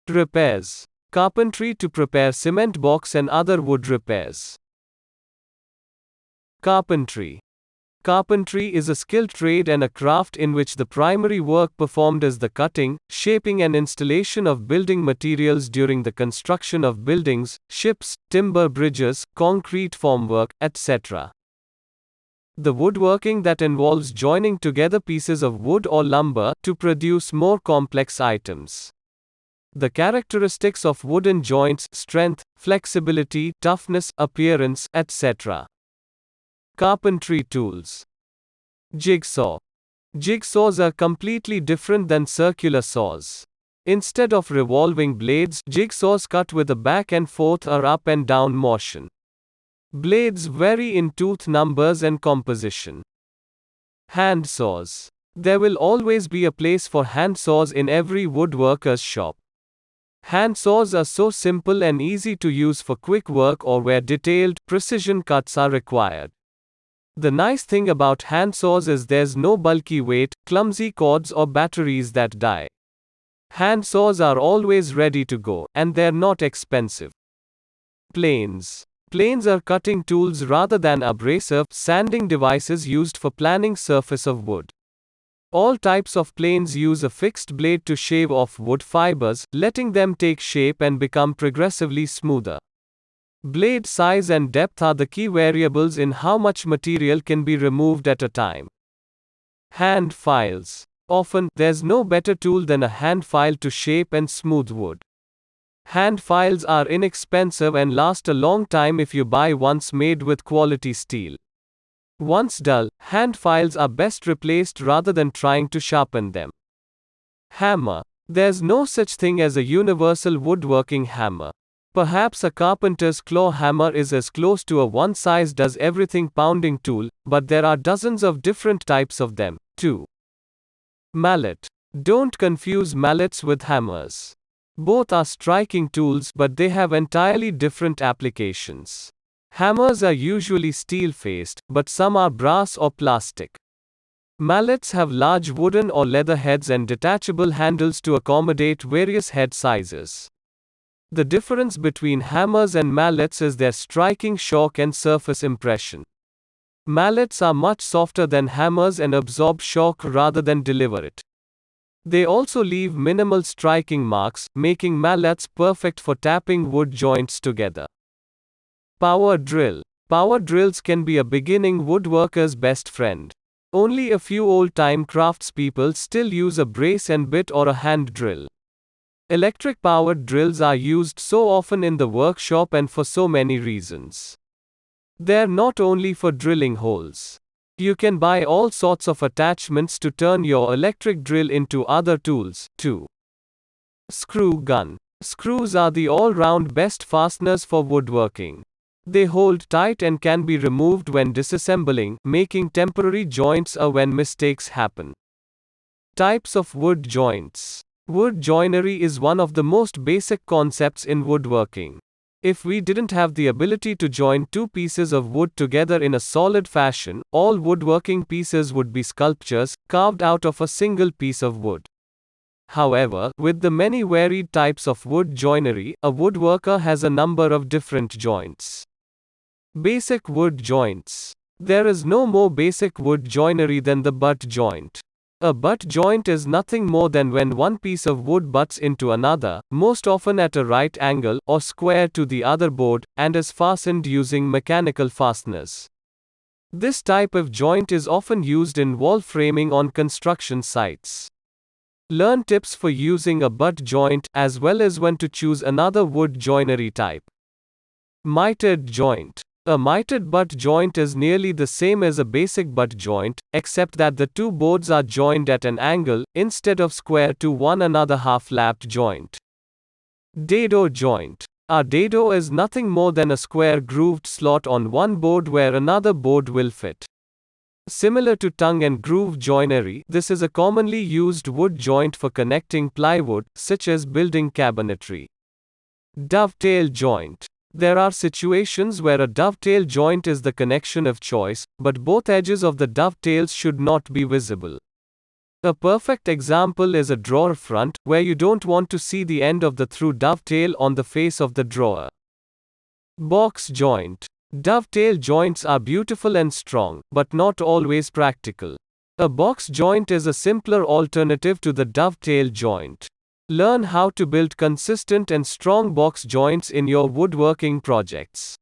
Repairs. Carpentry to prepare cement box and other wood repairs. Carpentry. Carpentry is a skilled trade and a craft in which the primary work performed is the cutting, shaping and installation of building materials during the construction of buildings, ships, timber bridges, concrete formwork, etc. The woodworking that involves joining together pieces of wood or lumber to produce more complex items. The characteristics of wooden joints: strength, flexibility, toughness, appearance, etc. Carpentry tools. Jigsaw. Jigsaws are completely different than circular saws. Instead of revolving blades, jigsaws cut with a back and forth or up and down motion. Blades vary in tooth numbers and composition. Handsaws. There will always be a place for handsaws in every woodworker's shop. Handsaws are so simple and easy to use for quick work or where detailed, precision cuts are required. The nice thing about handsaws is there's no bulky weight, clumsy cords or batteries that die. Handsaws are always ready to go, and they're not expensive. Planes. Planes are cutting tools rather than abrasive, sanding devices used for planing surface of wood. All types of planes use a fixed blade to shave off wood fibers, letting them take shape and become progressively smoother. Blade size and depth are the key variables in how much material can be removed at a time. Hand files. Often, there's no better tool than a hand file to shape and smooth wood. Hand files are inexpensive and last a long time if you buy ones made with quality steel. Once dull, hand files are best replaced rather than trying to sharpen them. Hammer. There's no such thing as a universal woodworking hammer. Perhaps a carpenter's claw hammer is as close to a one-size-does-everything pounding tool, but there are dozens of different types of them, too. Mallet. Don't confuse mallets with hammers. Both are striking tools, but they have entirely different applications. Hammers are usually steel-faced, but some are brass or plastic. Mallets have large wooden or leather heads and detachable handles to accommodate various head sizes. The difference between hammers and mallets is their striking shock and surface impression. Mallets are much softer than hammers and absorb shock rather than deliver it. They also leave minimal striking marks, making mallets perfect for tapping wood joints together. Power drill. Power drills can be a beginning woodworker's best friend. Only a few old-time craftspeople still use a brace and bit or a hand drill. Electric-powered drills are used so often in the workshop and for so many reasons. They're not only for drilling holes. You can buy all sorts of attachments to turn your electric drill into other tools, too. Screw gun. Screws are the all-round best fasteners for woodworking. They hold tight and can be removed when disassembling, making temporary joints or when mistakes happen. Types of wood joints. Wood joinery is one of the most basic concepts in woodworking. If we didn't have the ability to join two pieces of wood together in a solid fashion, all woodworking pieces would be sculptures, carved out of a single piece of wood. However, with the many varied types of wood joinery, a woodworker has a number of different joints. Basic wood joints. There is no more basic wood joinery than the butt joint. A butt joint is nothing more than when one piece of wood butts into another, most often at a right angle, or square to the other board, and is fastened using mechanical fasteners. This type of joint is often used in wall framing on construction sites. Learn tips for using a butt joint, as well as when to choose another wood joinery type. Mitered joint. A mitered butt joint is nearly the same as a basic butt joint, except that the two boards are joined at an angle, instead of square to one another half-lapped joint. Dado joint. A dado is nothing more than a square grooved slot on one board where another board will fit. Similar to tongue and groove joinery, this is a commonly used wood joint for connecting plywood, such as building cabinetry. Dovetail joint. There are situations where a dovetail joint is the connection of choice, but both edges of the dovetails should not be visible. A perfect example is a drawer front, where you don't want to see the end of the through dovetail on the face of the drawer. Box joint. Dovetail joints are beautiful and strong, but not always practical. A box joint is a simpler alternative to the dovetail joint. Learn how to build consistent and strong box joints in your woodworking projects.